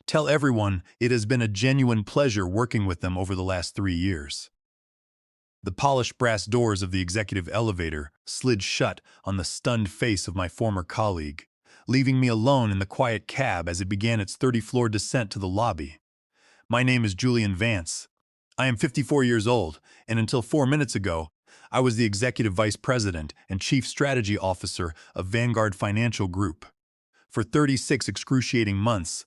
Tell everyone it has been a genuine pleasure working with them over the last 3 years. The polished brass doors of the executive elevator slid shut on the stunned face of my former colleague, leaving me alone in the quiet cab as it began its 30-floor descent to the lobby. My name is Julian Vance. I am 54 years old, and until 4 minutes ago, I was the Executive Vice President and Chief Strategy Officer of Vanguard Financial Group. For 36 excruciating months,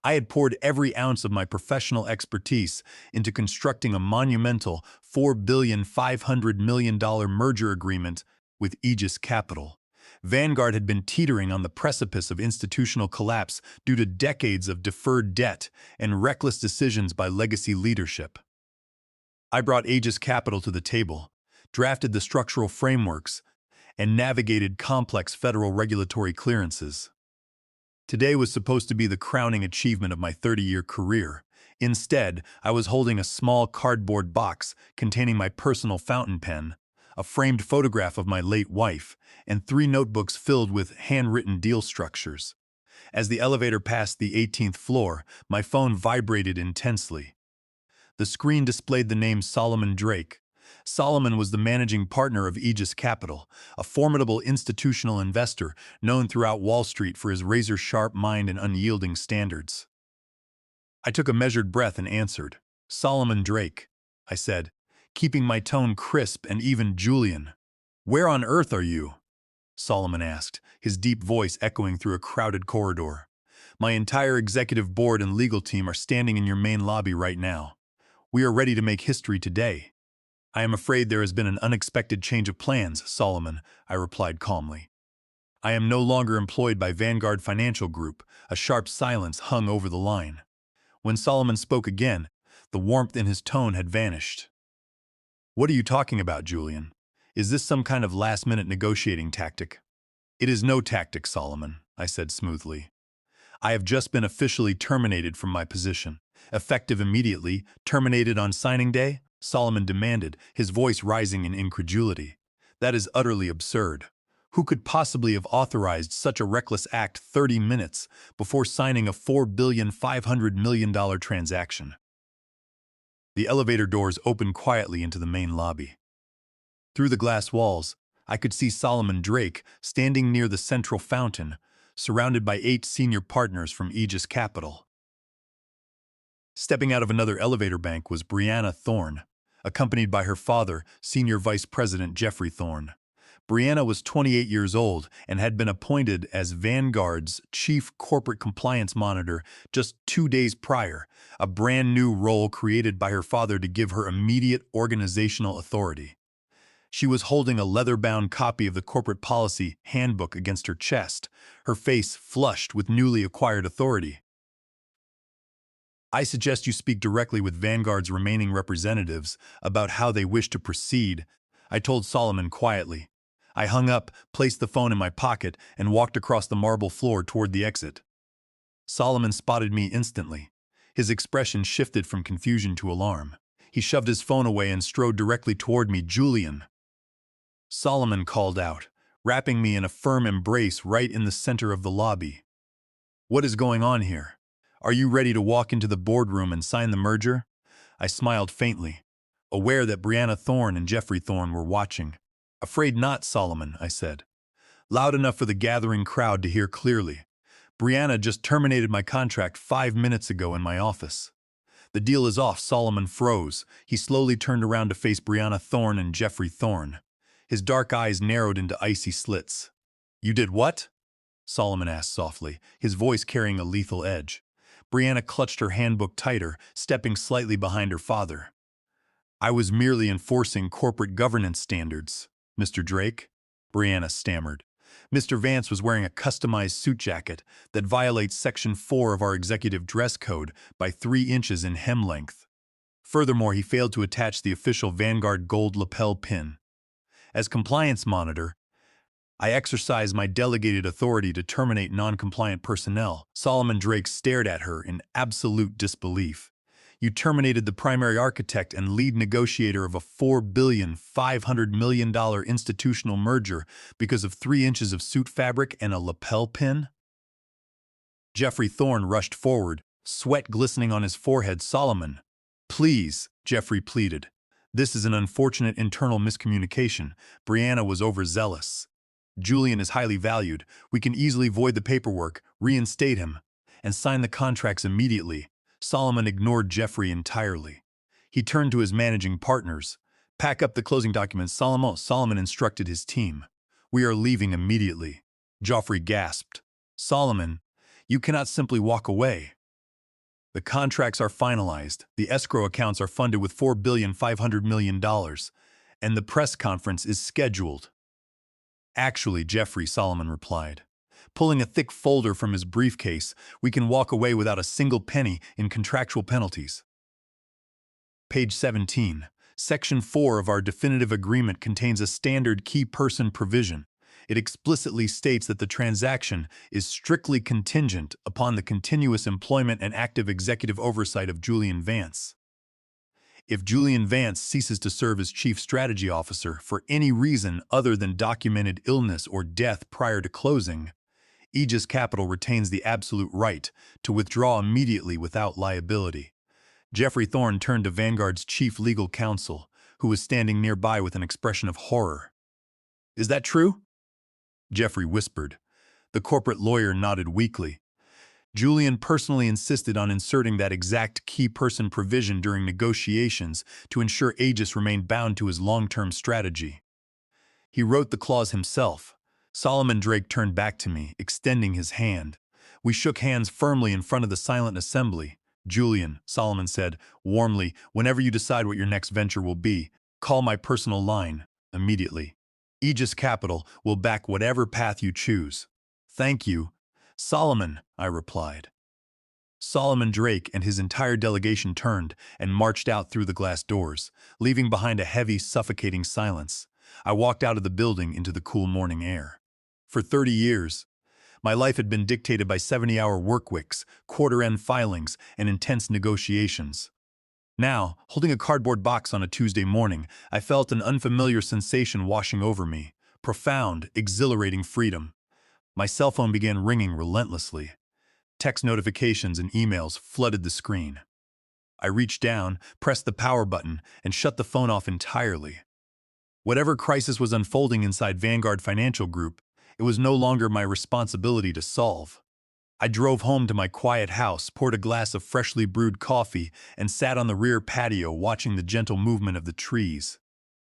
I had poured every ounce of my professional expertise into constructing a monumental $4.5 billion merger agreement with Aegis Capital. Vanguard had been teetering on the precipice of institutional collapse due to decades of deferred debt and reckless decisions by legacy leadership. I brought Aegis Capital to the table, drafted the structural frameworks, and navigated complex federal regulatory clearances. Today was supposed to be the crowning achievement of my 30-year career. Instead, I was holding a small cardboard box containing my personal fountain pen, a framed photograph of my late wife, and 3 notebooks filled with handwritten deal structures. As the elevator passed the 18th floor, my phone vibrated intensely. The screen displayed the name Solomon Drake. Solomon was the managing partner of Aegis Capital, a formidable institutional investor known throughout Wall Street for his razor-sharp mind and unyielding standards. I took a measured breath and answered, "Solomon Drake," I said, keeping my tone crisp and even. "Julian, where on earth are you?" Solomon asked, his deep voice echoing through a crowded corridor. "My entire executive board and legal team are standing in your main lobby right now. We are ready to make history today." "I am afraid there has been an unexpected change of plans, Solomon," I replied calmly. "I am no longer employed by Vanguard Financial Group." A sharp silence hung over the line. When Solomon spoke again, the warmth in his tone had vanished. "What are you talking about, Julian? Is this some kind of last-minute negotiating tactic?" "It is no tactic, Solomon," I said smoothly. "I have just been officially terminated from my position." "Effective immediately, terminated on signing day?" Solomon demanded, his voice rising in incredulity. "That is utterly absurd. Who could possibly have authorized such a reckless act 30 minutes before signing a $4.5 billion transaction?" The elevator doors opened quietly into the main lobby. Through the glass walls, I could see Solomon Drake standing near the central fountain, surrounded by 8 senior partners from Aegis Capital. Stepping out of another elevator bank was Brianna Thorne, accompanied by her father, Senior Vice President Jeffrey Thorne. Brianna was 28 years old and had been appointed as Vanguard's Chief Corporate Compliance Monitor just 2 days prior, a brand new role created by her father to give her immediate organizational authority. She was holding a leather-bound copy of the Corporate Policy Handbook against her chest, her face flushed with newly acquired authority. "I suggest you speak directly with Vanguard's remaining representatives about how they wish to proceed," I told Solomon quietly. I hung up, placed the phone in my pocket, and walked across the marble floor toward the exit. Solomon spotted me instantly. His expression shifted from confusion to alarm. He shoved his phone away and strode directly toward me. "Julian," Solomon called out, wrapping me in a firm embrace right in the center of the lobby. "What is going on here? Are you ready to walk into the boardroom and sign the merger?" I smiled faintly, aware that Brianna Thorne and Jeffrey Thorne were watching. "Afraid not, Solomon," I said, loud enough for the gathering crowd to hear clearly. "Brianna just terminated my contract 5 minutes ago in my office." "The deal is off." Solomon froze. He slowly turned around to face Brianna Thorne and Jeffrey Thorne. His dark eyes narrowed into icy slits. "You did what?" Solomon asked softly, his voice carrying a lethal edge. Brianna clutched her handbook tighter, stepping slightly behind her father. "I was merely enforcing corporate governance standards, Mr. Drake," Brianna stammered. "Mr. Vance was wearing a customized suit jacket that violates Section 4 of our executive dress code by 3 inches in hem length. Furthermore, he failed to attach the official Vanguard gold lapel pin. As compliance monitor, I exercise my delegated authority to terminate non-compliant personnel." Solomon Drake stared at her in absolute disbelief. "You terminated the primary architect and lead negotiator of a $4.5 billion institutional merger because of 3 inches of suit fabric and a lapel pin?" Jeffrey Thorne rushed forward, sweat glistening on his forehead. Solomon, please, Jeffrey pleaded. This is an unfortunate internal miscommunication. Brianna was overzealous. Julian is highly valued. We can easily void the paperwork, reinstate him, and sign the contracts immediately. Solomon ignored Jeffrey entirely. He turned to his managing partners. Pack up the closing documents, Solomon instructed his team. We are leaving immediately. Joffrey gasped. Solomon, you cannot simply walk away. The contracts are finalized, the escrow accounts are funded with $4,500,000,000, and the press conference is scheduled. Actually, Jeffrey, Solomon replied. Pulling a thick folder from his briefcase, we can walk away without a single penny in contractual penalties. Page 17. Section 4 of our definitive agreement contains a standard key person provision. It explicitly states that the transaction is strictly contingent upon the continuous employment and active executive oversight of Julian Vance. If Julian Vance ceases to serve as Chief Strategy Officer for any reason other than documented illness or death prior to closing, Aegis Capital retains the absolute right to withdraw immediately without liability. Jeffrey Thorne turned to Vanguard's chief legal counsel, who was standing nearby with an expression of horror. Is that true? Jeffrey whispered. The corporate lawyer nodded weakly. Julian personally insisted on inserting that exact key person provision during negotiations to ensure Aegis remained bound to his long-term strategy. He wrote the clause himself. Solomon Drake turned back to me, extending his hand. We shook hands firmly in front of the silent assembly. Julian, Solomon said, warmly, whenever you decide what your next venture will be, call my personal line, immediately. Aegis Capital will back whatever path you choose. Thank you. Solomon, I replied. Solomon Drake and his entire delegation turned and marched out through the glass doors, leaving behind a heavy, suffocating silence. I walked out of the building into the cool morning air. For 30 years, my life had been dictated by 70-hour work weeks, quarter-end filings, and intense negotiations. Now, holding a cardboard box on a Tuesday morning, I felt an unfamiliar sensation washing over me, profound, exhilarating freedom. My cell phone began ringing relentlessly. Text notifications and emails flooded the screen. I reached down, pressed the power button, and shut the phone off entirely. Whatever crisis was unfolding inside Vanguard Financial Group, it was no longer my responsibility to solve. I drove home to my quiet house, poured a glass of freshly brewed coffee, and sat on the rear patio watching the gentle movement of the trees.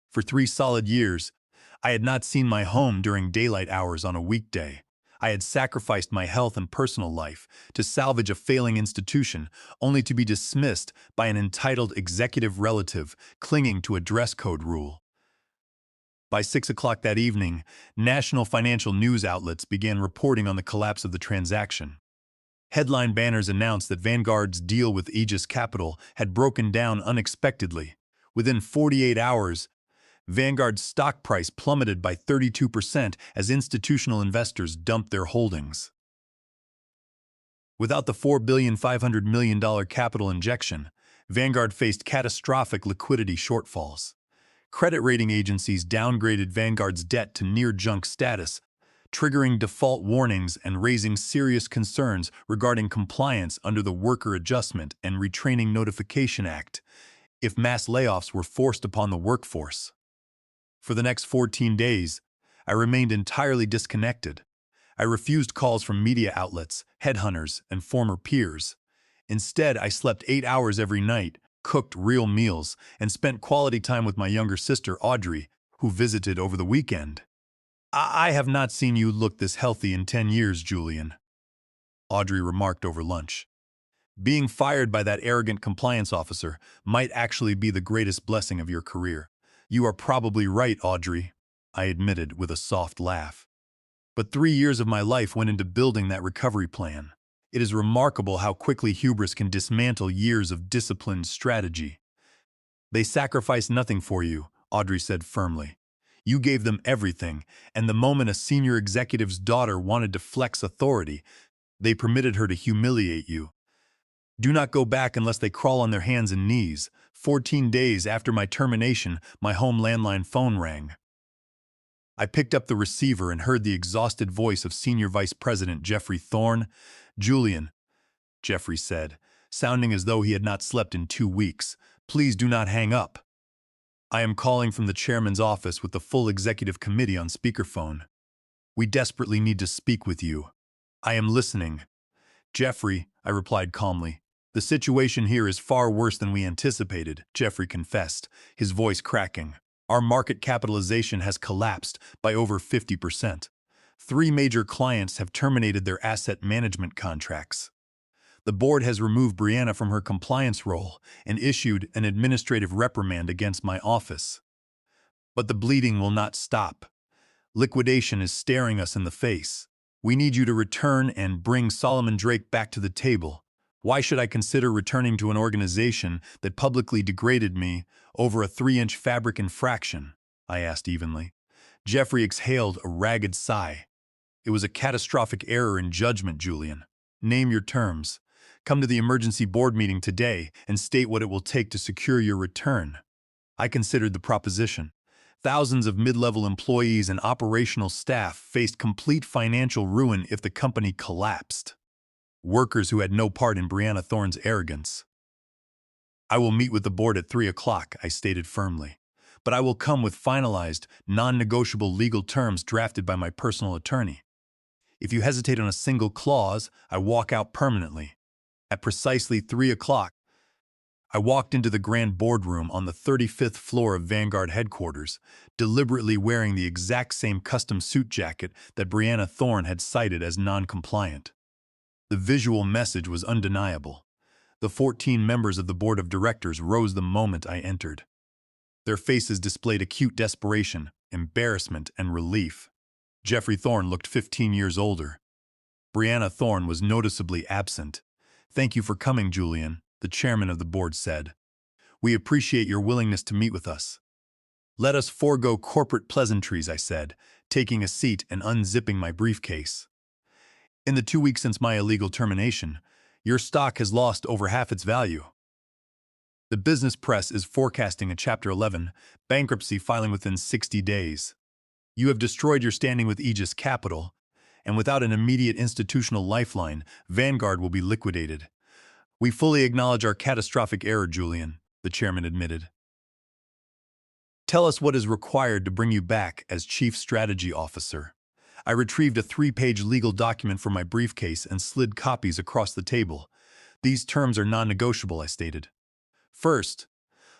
For 3 solid years, I had not seen my home during daylight hours on a weekday. I had sacrificed my health and personal life to salvage a failing institution, only to be dismissed by an entitled executive relative clinging to a dress code rule. By 6 o'clock that evening, national financial news outlets began reporting on the collapse of the transaction. Headline banners announced that Vanguard's deal with Aegis Capital had broken down unexpectedly. Within 48 hours, Vanguard's stock price plummeted by 32% as institutional investors dumped their holdings. Without the $4,500,000,000 capital injection, Vanguard faced catastrophic liquidity shortfalls. Credit rating agencies downgraded Vanguard's debt to near-junk status, triggering default warnings and raising serious concerns regarding compliance under the Worker Adjustment and Retraining Notification Act if mass layoffs were forced upon the workforce. For the next 14 days, I remained entirely disconnected. I refused calls from media outlets, headhunters, and former peers. Instead, I slept 8 hours every night, cooked real meals, and spent quality time with my younger sister, Audrey, who visited over the weekend. I have not seen you look this healthy in 10 years, Julian, Audrey remarked over lunch. Being fired by that arrogant compliance officer might actually be the greatest blessing of your career. You are probably right, Audrey, I admitted with a soft laugh. But 3 years of my life went into building that recovery plan. It is remarkable how quickly hubris can dismantle years of disciplined strategy. They sacrificed nothing for you, Audrey said firmly. You gave them everything, and the moment a senior executive's daughter wanted to flex authority, they permitted her to humiliate you. Do not go back unless they crawl on their hands and knees. 14 days after my termination, my home landline phone rang. I picked up the receiver and heard the exhausted voice of Senior Vice President Jeffrey Thorne. Julian, Jeffrey said, sounding as though he had not slept in 2 weeks. Please do not hang up. I am calling from the chairman's office with the full executive committee on speakerphone. We desperately need to speak with you. I am listening. Jeffrey, I replied calmly. The situation here is far worse than we anticipated, Jeffrey confessed, his voice cracking. Our market capitalization has collapsed by over 50%. 3 major clients have terminated their asset management contracts. The board has removed Brianna from her compliance role and issued an administrative reprimand against my office. But the bleeding will not stop. Liquidation is staring us in the face. We need you to return and bring Solomon Drake back to the table. Why should I consider returning to an organization that publicly degraded me over a 3-inch fabric infraction? I asked evenly. Jeffrey exhaled a ragged sigh. It was a catastrophic error in judgment, Julian. Name your terms. Come to the emergency board meeting today and state what it will take to secure your return. I considered the proposition. Thousands of mid-level employees and operational staff faced complete financial ruin if the company collapsed. Workers who had no part in Brianna Thorne's arrogance. I will meet with the board at 3 o'clock, I stated firmly. But I will come with finalized, non-negotiable legal terms drafted by my personal attorney. If you hesitate on a single clause, I walk out permanently. At precisely 3 o'clock, I walked into the grand boardroom on the 35th floor of Vanguard headquarters, deliberately wearing the exact same custom suit jacket that Brianna Thorne had cited as non-compliant. The visual message was undeniable. The 14 members of the board of directors rose the moment I entered. Their faces displayed acute desperation, embarrassment, and relief. Jeffrey Thorne looked 15 years older. Brianna Thorne was noticeably absent. Thank you for coming, Julian, the chairman of the board said. We appreciate your willingness to meet with us. Let us forego corporate pleasantries, I said, taking a seat and unzipping my briefcase. In the 2 weeks since my illegal termination, your stock has lost over half its value. The business press is forecasting a Chapter 11 bankruptcy filing within 60 days. You have destroyed your standing with Aegis Capital, and without an immediate institutional lifeline, Vanguard will be liquidated. We fully acknowledge our catastrophic error, Julian, the chairman admitted. Tell us what is required to bring you back as Chief Strategy Officer. I retrieved a 3-page legal document from my briefcase and slid copies across the table. These terms are non-negotiable, I stated. First,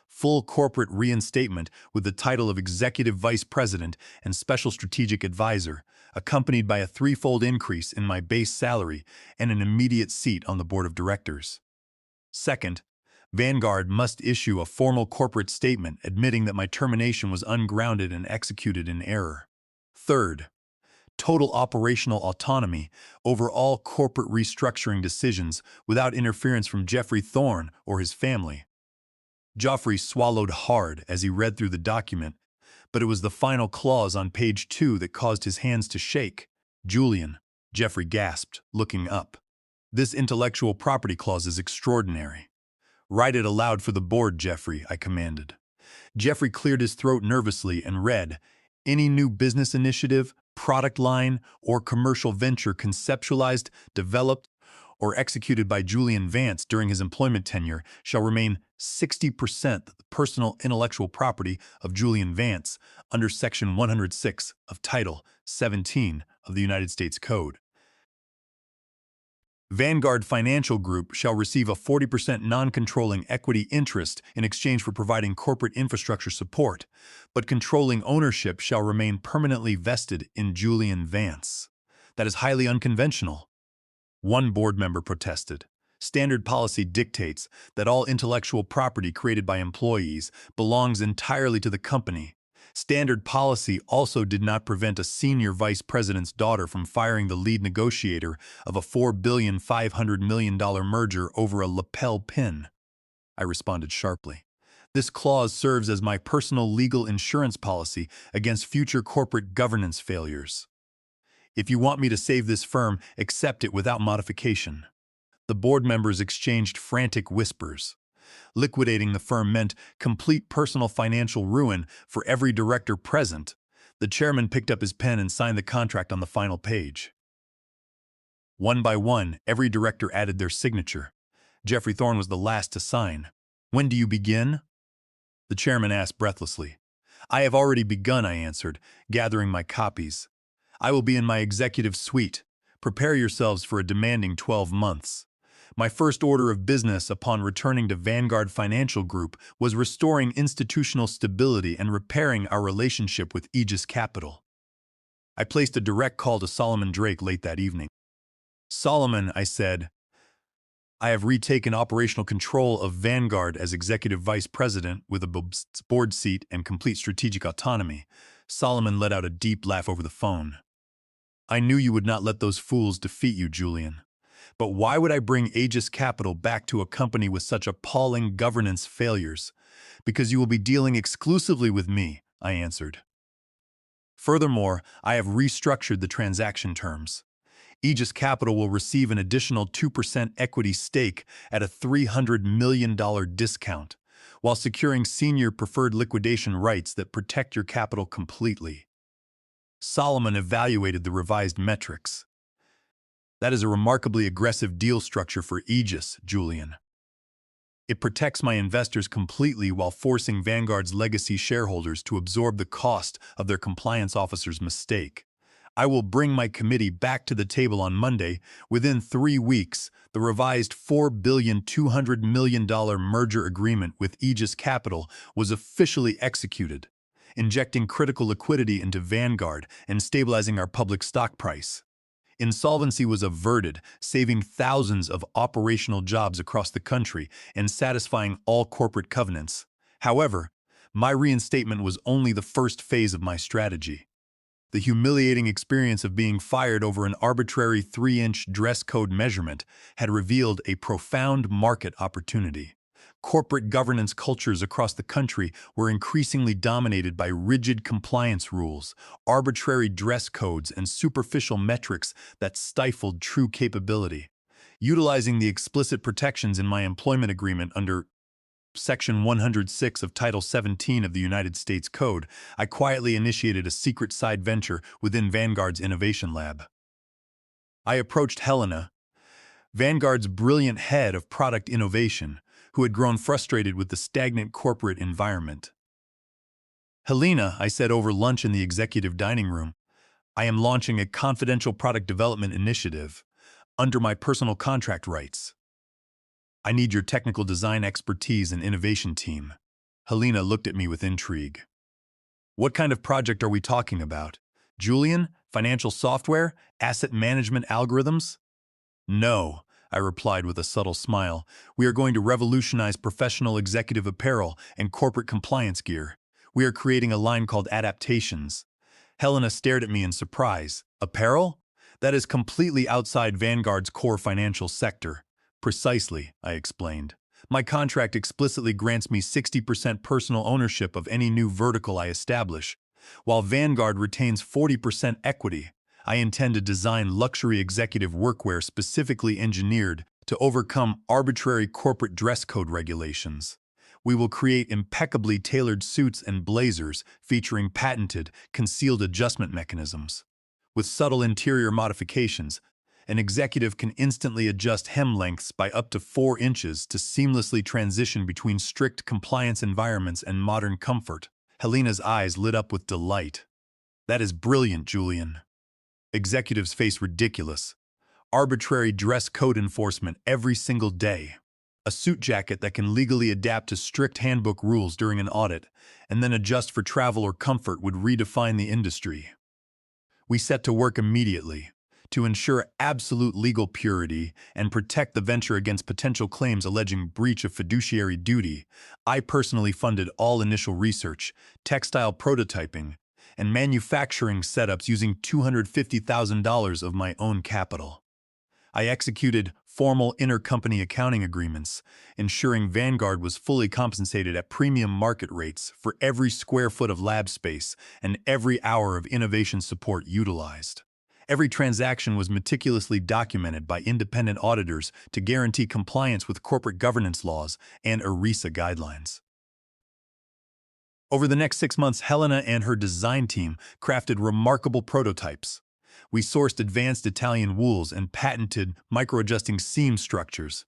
full corporate reinstatement with the title of Executive Vice President and Special Strategic Advisor, accompanied by a 3-fold increase in my base salary and an immediate seat on the board of directors. Second, Vanguard must issue a formal corporate statement admitting that my termination was ungrounded and executed in error. Third, total operational autonomy over all corporate restructuring decisions without interference from Jeffrey Thorne or his family. Joffrey swallowed hard as he read through the document, but it was the final clause on page 2 that caused his hands to shake. Julian, Jeffrey gasped, looking up. This intellectual property clause is extraordinary. Write it aloud for the board, Jeffrey, I commanded. Jeffrey cleared his throat nervously and read, any new business initiative, product line, or commercial venture conceptualized, developed, or executed by Julian Vance during his employment tenure shall remain 60% the personal intellectual property of Julian Vance under Section 106 of Title 17 of the United States Code. Vanguard Financial Group shall receive a 40% non-controlling equity interest in exchange for providing corporate infrastructure support, but controlling ownership shall remain permanently vested in Julian Vance. That is highly unconventional. One board member protested. Standard policy dictates that all intellectual property created by employees belongs entirely to the company. Standard policy also did not prevent a senior vice president's daughter from firing the lead negotiator of a $4.5 billion merger over a lapel pin. I responded sharply. This clause serves as my personal legal insurance policy against future corporate governance failures. If you want me to save this firm, accept it without modification. The board members exchanged frantic whispers. Liquidating the firm meant complete personal financial ruin for every director present. The chairman picked up his pen and signed the contract on the final page. One by one, every director added their signature. Jeffrey Thorne was the last to sign. "When do you begin?" the chairman asked breathlessly. "I have already begun," I answered, gathering my copies. "I will be in my executive suite. Prepare yourselves for a demanding 12 months. My first order of business upon returning to Vanguard Financial Group was restoring institutional stability and repairing our relationship with Aegis Capital." I placed a direct call to Solomon Drake late that evening. "Solomon," I said, "I have retaken operational control of Vanguard as executive vice president with a board seat and complete strategic autonomy." Solomon let out a deep laugh over the phone. "I knew you would not let those fools defeat you, Julian. But why would I bring Aegis Capital back to a company with such appalling governance failures? Because you will be dealing exclusively with me," I answered. "Furthermore, I have restructured the transaction terms. Aegis Capital will receive an additional 2% equity stake at a $300 million discount, while securing senior preferred liquidation rights that protect your capital completely." Solomon evaluated the revised metrics. "That is a remarkably aggressive deal structure for Aegis, Julian. It protects my investors completely while forcing Vanguard's legacy shareholders to absorb the cost of their compliance officer's mistake. I will bring my committee back to the table on Monday. Within 3 weeks, the revised $4.2 billion merger agreement with Aegis Capital was officially executed, injecting critical liquidity into Vanguard and stabilizing our public stock price. Insolvency was averted, saving thousands of operational jobs across the country and satisfying all corporate covenants. However, my reinstatement was only the first phase of my strategy. The humiliating experience of being fired over an arbitrary 3-inch dress code measurement had revealed a profound market opportunity. Corporate governance cultures across the country were increasingly dominated by rigid compliance rules, arbitrary dress codes, and superficial metrics that stifled true capability. Utilizing the explicit protections in my employment agreement under Section 106 of Title 17 of the United States Code, I quietly initiated a secret side venture within Vanguard's Innovation Lab. I approached Helena, Vanguard's brilliant head of product innovation, who had grown frustrated with the stagnant corporate environment. "Helena," I said over lunch in the executive dining room, "I am launching a confidential product development initiative under my personal contract rights. I need your technical design expertise and innovation team." Helena looked at me with intrigue. "What kind of project are we talking about? Julian, financial software, asset management algorithms?" "No," I replied with a subtle smile. "We are going to revolutionize professional executive apparel and corporate compliance gear. We are creating a line called Adaptations." Helena stared at me in surprise. "Apparel? That is completely outside Vanguard's core financial sector." "Precisely," I explained. "My contract explicitly grants me 60% personal ownership of any new vertical I establish, while Vanguard retains 40% equity. I intend to design luxury executive workwear specifically engineered to overcome arbitrary corporate dress code regulations. We will create impeccably tailored suits and blazers featuring patented, concealed adjustment mechanisms. With subtle interior modifications, an executive can instantly adjust hem lengths by up to 4 inches to seamlessly transition between strict compliance environments and modern comfort." Helena's eyes lit up with delight. "That is brilliant, Julian. Executives face ridiculous, arbitrary dress code enforcement every single day. A suit jacket that can legally adapt to strict handbook rules during an audit and then adjust for travel or comfort would redefine the industry." We set to work immediately. To ensure absolute legal purity and protect the venture against potential claims alleging breach of fiduciary duty, I personally funded all initial research, textile prototyping, and manufacturing setups using $250,000 of my own capital. I executed formal intercompany accounting agreements, ensuring Vanguard was fully compensated at premium market rates for every square foot of lab space and every hour of innovation support utilized. Every transaction was meticulously documented by independent auditors to guarantee compliance with corporate governance laws and ERISA guidelines. Over the next 6 months, Helena and her design team crafted remarkable prototypes. We sourced advanced Italian wools and patented micro-adjusting seam structures.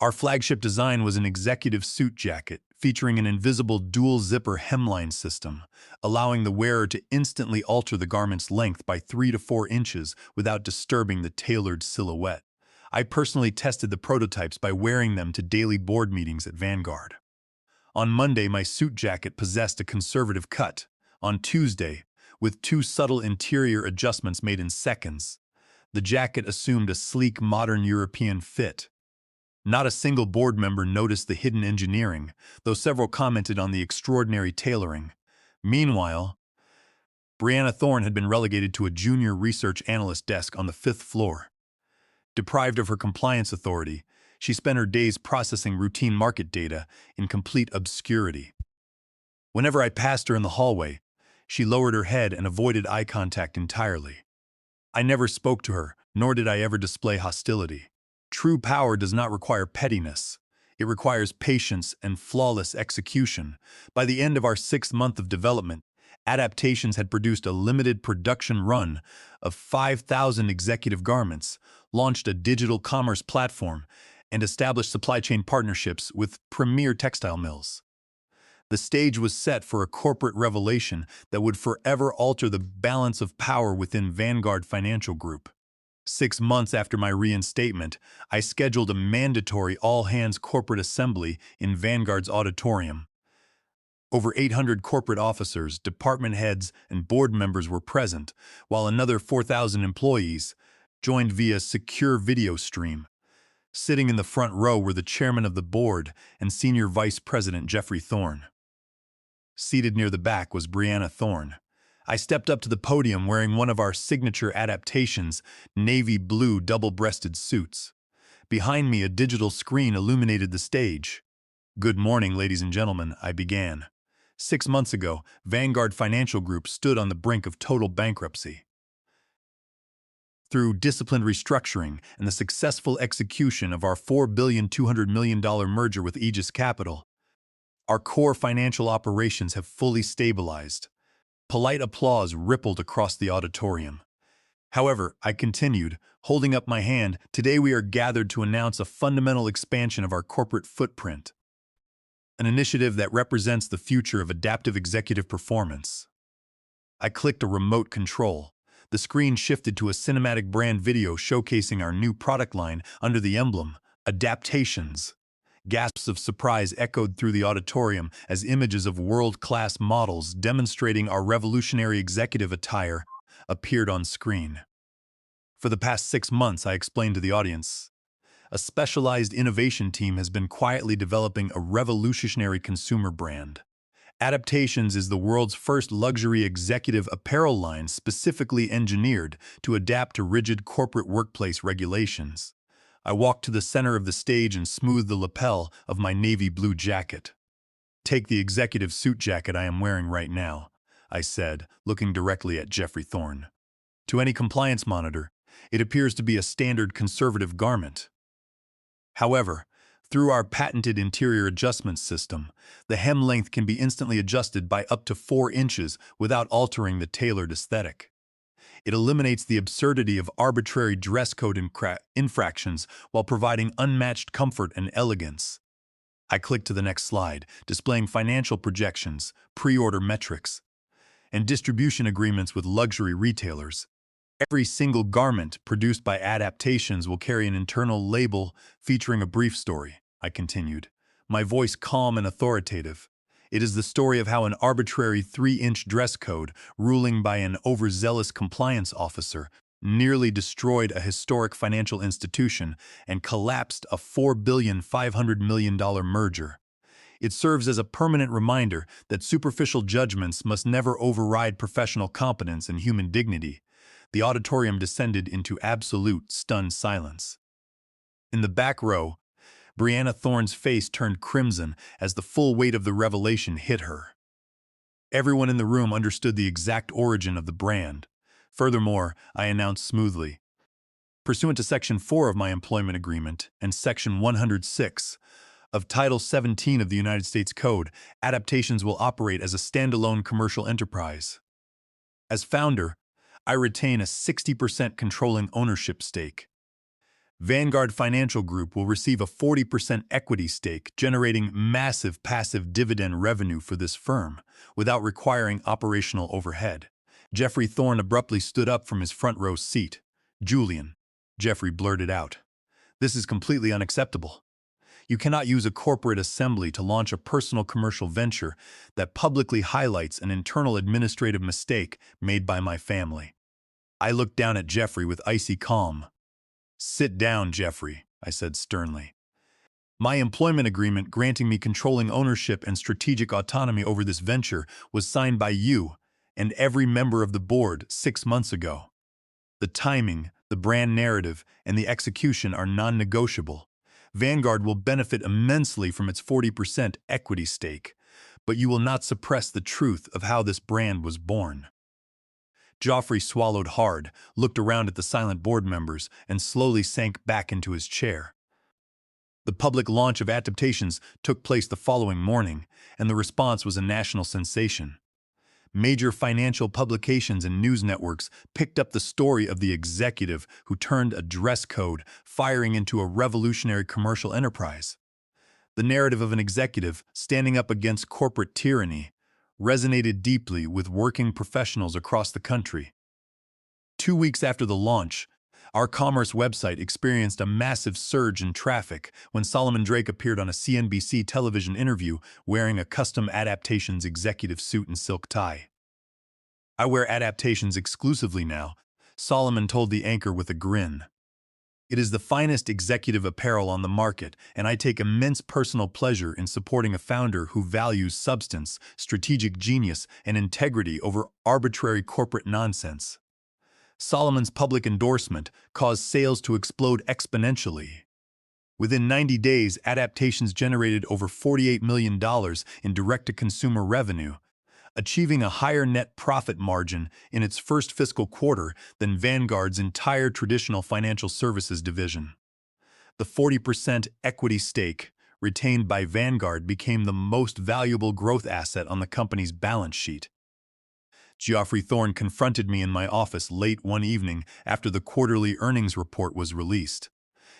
Our flagship design was an executive suit jacket featuring an invisible dual-zipper hemline system, allowing the wearer to instantly alter the garment's length by 3 to 4 inches without disturbing the tailored silhouette. I personally tested the prototypes by wearing them to daily board meetings at Vanguard. On Monday, my suit jacket possessed a conservative cut. On Tuesday, with 2 subtle interior adjustments made in seconds, the jacket assumed a sleek, modern European fit. Not a single board member noticed the hidden engineering, though several commented on the extraordinary tailoring. Meanwhile, Brianna Thorne had been relegated to a junior research analyst desk on the 5th floor. Deprived of her compliance authority, she spent her days processing routine market data in complete obscurity. Whenever I passed her in the hallway, she lowered her head and avoided eye contact entirely. I never spoke to her, nor did I ever display hostility. True power does not require pettiness. It requires patience and flawless execution. By the end of our 6th month of development, Adaptations had produced a limited production run of 5,000 executive garments, launched a digital commerce platform, and established supply chain partnerships with premier textile mills. The stage was set for a corporate revelation that would forever alter the balance of power within Vanguard Financial Group. 6 months after my reinstatement, I scheduled a mandatory all-hands corporate assembly in Vanguard's auditorium. Over 800 corporate officers, department heads, and board members were present, while another 4,000 employees joined via secure video stream. Sitting in the front row were the chairman of the board and senior vice president Jeffrey Thorne. Seated near the back was Brianna Thorne. I stepped up to the podium wearing one of our signature Adaptations, navy blue double-breasted suits. Behind me, a digital screen illuminated the stage. "Good morning, ladies and gentlemen," I began. 6 months ago, Vanguard Financial Group stood on the brink of total bankruptcy. Through disciplined restructuring and the successful execution of our $4.2 billion merger with Aegis Capital, our core financial operations have fully stabilized. Polite applause rippled across the auditorium. However, I continued, holding up my hand, today we are gathered to announce a fundamental expansion of our corporate footprint, an initiative that represents the future of adaptive executive performance. I clicked a remote control. The screen shifted to a cinematic brand video showcasing our new product line under the emblem, Adaptations. Gasps of surprise echoed through the auditorium as images of world-class models demonstrating our revolutionary executive attire appeared on screen. For the past 6 months, I explained to the audience, a specialized innovation team has been quietly developing a revolutionary consumer brand. Adaptations is the world's first luxury executive apparel line specifically engineered to adapt to rigid corporate workplace regulations. I walked to the center of the stage and smoothed the lapel of my navy blue jacket. "Take the executive suit jacket I am wearing right now," I said, looking directly at Jeffrey Thorne. "To any compliance monitor, it appears to be a standard conservative garment. However, through our patented interior adjustment system, the hem length can be instantly adjusted by up to 4 inches without altering the tailored aesthetic. It eliminates the absurdity of arbitrary dress code infractions while providing unmatched comfort and elegance." I clicked to the next slide, displaying financial projections, pre-order metrics, and distribution agreements with luxury retailers. Every single garment produced by Adaptations will carry an internal label featuring a brief story, I continued, my voice calm and authoritative. It is the story of how an arbitrary 3-inch dress code, ruling by an overzealous compliance officer, nearly destroyed a historic financial institution and collapsed a $4.5 billion merger. It serves as a permanent reminder that superficial judgments must never override professional competence and human dignity. The auditorium descended into absolute, stunned silence. In the back row, Brianna Thorne's face turned crimson as the full weight of the revelation hit her. Everyone in the room understood the exact origin of the brand. Furthermore, I announced smoothly, pursuant to Section 4 of my employment agreement and Section 106 of Title 17 of the United States Code, Adaptations will operate as a standalone commercial enterprise. As founder, I retain a 60% controlling ownership stake. Vanguard Financial Group will receive a 40% equity stake, generating massive passive dividend revenue for this firm without requiring operational overhead. Jeffrey Thorne abruptly stood up from his front row seat. "Julian," Jeffrey blurted out, "this is completely unacceptable. You cannot use a corporate assembly to launch a personal commercial venture that publicly highlights an internal administrative mistake made by my family." I looked down at Jeffrey with icy calm. "Sit down, Jeffrey," I said sternly. "My employment agreement granting me controlling ownership and strategic autonomy over this venture was signed by you and every member of the board 6 months ago. The timing, the brand narrative, and the execution are non-negotiable. Vanguard will benefit immensely from its 40% equity stake, but you will not suppress the truth of how this brand was born." Joffrey swallowed hard, looked around at the silent board members, and slowly sank back into his chair. The public launch of Adaptations took place the following morning, and the response was a national sensation. Major financial publications and news networks picked up the story of the executive who turned a dress code, firing into a revolutionary commercial enterprise. The narrative of an executive standing up against corporate tyranny resonated deeply with working professionals across the country. 2 weeks after the launch, our commerce website experienced a massive surge in traffic when Solomon Drake appeared on a CNBC television interview wearing a custom Adaptations executive suit and silk tie. "I wear Adaptations exclusively now," Solomon told the anchor with a grin. "It is the finest executive apparel on the market, and I take immense personal pleasure in supporting a founder who values substance, strategic genius, and integrity over arbitrary corporate nonsense." Solomon's public endorsement caused sales to explode exponentially. Within 90 days, Adaptations generated over $48 million in direct-to-consumer revenue, achieving a higher net profit margin in its first fiscal quarter than Vanguard's entire traditional financial services division. The 40% equity stake retained by Vanguard became the most valuable growth asset on the company's balance sheet. Geoffrey Thorne confronted me in my office late one evening after the quarterly earnings report was released.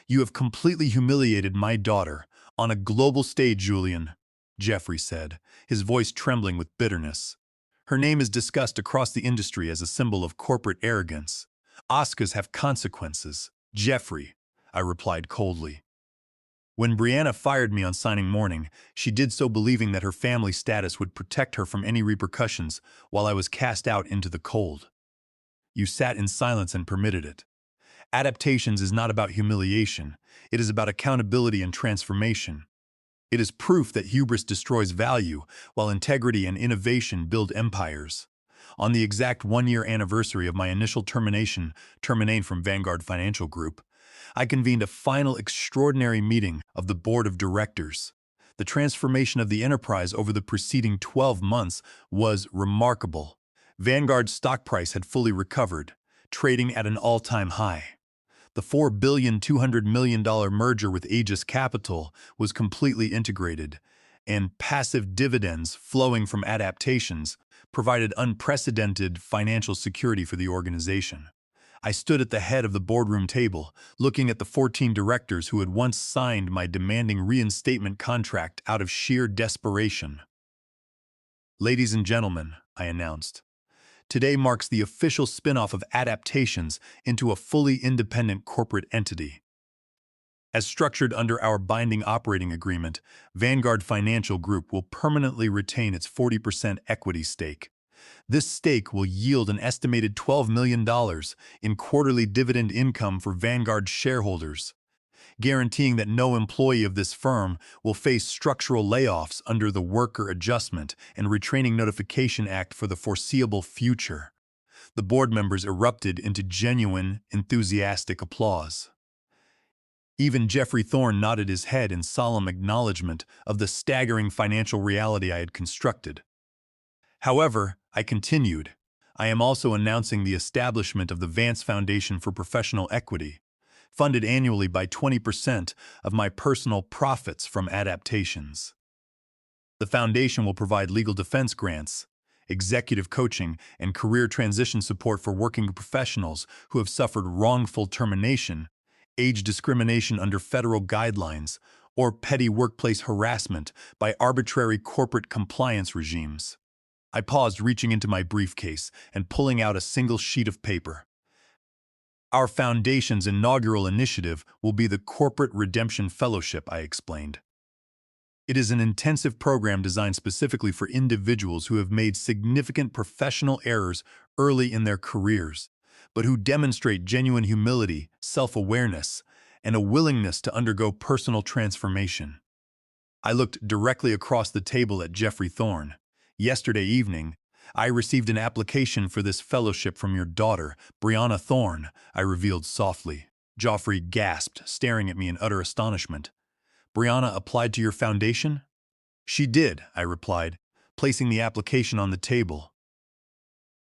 "You have completely humiliated my daughter on a global stage, Julian," Jeffrey said, his voice trembling with bitterness. "Her name is discussed across the industry as a symbol of corporate arrogance. Oscars have consequences." "Jeffrey," I replied coldly. "When Brianna fired me on signing morning, she did so believing that her family status would protect her from any repercussions while I was cast out into the cold. You sat in silence and permitted it. Adaptations is not about humiliation. It is about accountability and transformation. It is proof that hubris destroys value, while integrity and innovation build empires." On the exact one-year anniversary of my initial termination from Vanguard Financial Group, I convened a final extraordinary meeting of the board of directors. The transformation of the enterprise over the preceding 12 months was remarkable. Vanguard's stock price had fully recovered, trading at an all-time high. The $4.2 billion merger with Aegis Capital was completely integrated, and passive dividends flowing from Adaptations provided unprecedented financial security for the organization. I stood at the head of the boardroom table, looking at the 14 directors who had once signed my demanding reinstatement contract out of sheer desperation. "Ladies and gentlemen," I announced, "today marks the official spin-off of Adaptations into a fully independent corporate entity. As structured under our binding operating agreement, Vanguard Financial Group will permanently retain its 40% equity stake. This stake will yield an estimated $12 million in quarterly dividend income for Vanguard shareholders, guaranteeing that no employee of this firm will face structural layoffs under the Worker Adjustment and Retraining Notification Act for the foreseeable future." The board members erupted into genuine, enthusiastic applause. Even Jeffrey Thorne nodded his head in solemn acknowledgement of the staggering financial reality I had constructed. "However," I continued, "I am also announcing the establishment of the Vance Foundation for Professional Equity, funded annually by 20% of my personal profits from Adaptations. The foundation will provide legal defense grants, executive coaching, and career transition support for working professionals who have suffered wrongful termination, age discrimination under federal guidelines, or petty workplace harassment by arbitrary corporate compliance regimes. I paused, reaching into my briefcase and pulling out a single sheet of paper. Our foundation's inaugural initiative will be the Corporate Redemption Fellowship, I explained. It is an intensive program designed specifically for individuals who have made significant professional errors early in their careers, but who demonstrate genuine humility, self-awareness, and a willingness to undergo personal transformation. I looked directly across the table at Jeffrey Thorne. Yesterday evening, I received an application for this fellowship from your daughter, Brianna Thorne, I revealed softly. Joffrey gasped, staring at me in utter astonishment. Brianna applied to your foundation? She did, I replied, placing the application on the table.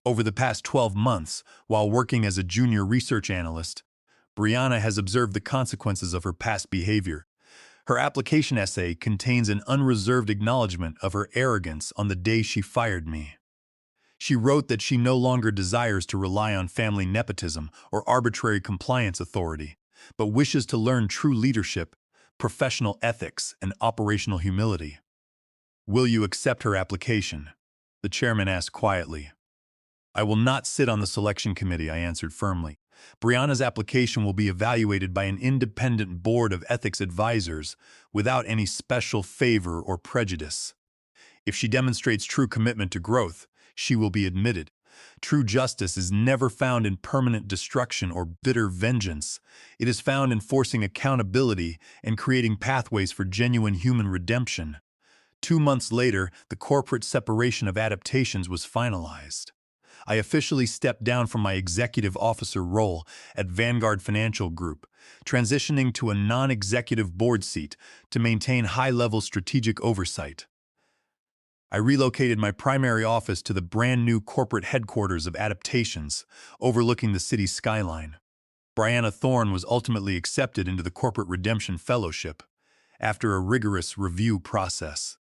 Over the past 12 months, while working as a junior research analyst, Brianna has observed the consequences of her past behavior. Her application essay contains an unreserved acknowledgement of her arrogance on the day she fired me. She wrote that she no longer desires to rely on family nepotism or arbitrary compliance authority, but wishes to learn true leadership, professional ethics, and operational humility. Will you accept her application? The chairman asked quietly. I will not sit on the selection committee, I answered firmly. Brianna's application will be evaluated by an independent board of ethics advisors without any special favor or prejudice. If she demonstrates true commitment to growth, she will be admitted. True justice is never found in permanent destruction or bitter vengeance. It is found in forcing accountability and creating pathways for genuine human redemption. 2 months later, the corporate separation of Adaptations was finalized. I officially stepped down from my executive officer role at Vanguard Financial Group, transitioning to a non-executive board seat to maintain high-level strategic oversight. I relocated my primary office to the brand-new corporate headquarters of Adaptations, overlooking the city's skyline. Brianna Thorne was ultimately accepted into the Corporate Redemption Fellowship after a rigorous review process.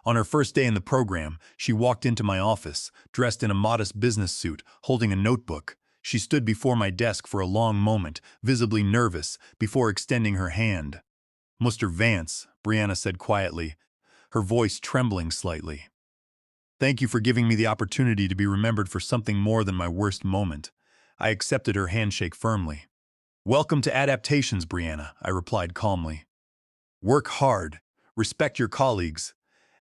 On her first day in the program, she walked into my office, dressed in a modest business suit, holding a notebook. She stood before my desk for a long moment, visibly nervous, before extending her hand. Mr. Vance, Brianna said quietly, her voice trembling slightly. Thank you for giving me the opportunity to be remembered for something more than my worst moment. I accepted her handshake firmly. Welcome to Adaptations, Brianna, I replied calmly. Work hard, respect your colleagues,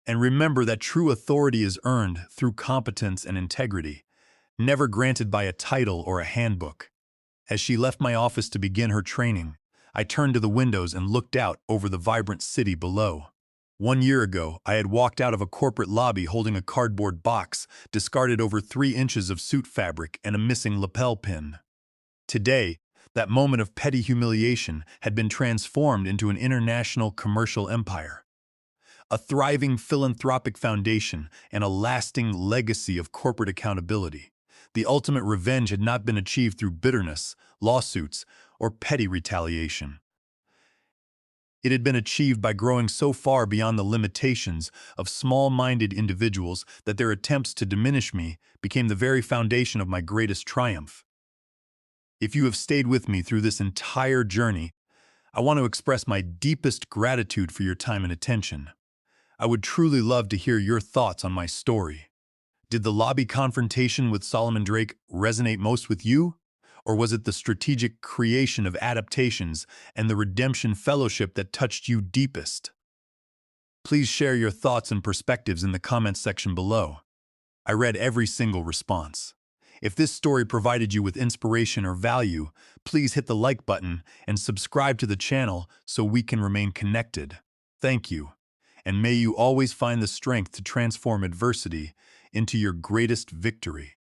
and remember that true authority is earned through competence and integrity, never granted by a title or a handbook. As she left my office to begin her training, I turned to the windows and looked out over the vibrant city below. 1 year ago, I had walked out of a corporate lobby holding a cardboard box, discarded over 3 inches of suit fabric and a missing lapel pin. Today, that moment of petty humiliation had been transformed into an international commercial empire. A thriving philanthropic foundation and a lasting legacy of corporate accountability. The ultimate revenge had not been achieved through bitterness, lawsuits, or petty retaliation. It had been achieved by growing so far beyond the limitations of small-minded individuals that their attempts to diminish me became the very foundation of my greatest triumph. If you have stayed with me through this entire journey, I want to express my deepest gratitude for your time and attention. I would truly love to hear your thoughts on my story. Did the lobby confrontation with Solomon Drake resonate most with you? Or was it the strategic creation of Adaptations and the Redemption Fellowship that touched you deepest? Please share your thoughts and perspectives in the comments section below. I read every single response. If this story provided you with inspiration or value, please hit the like button and subscribe to the channel so we can remain connected. Thank you, and may you always find the strength to transform adversity into your greatest victory.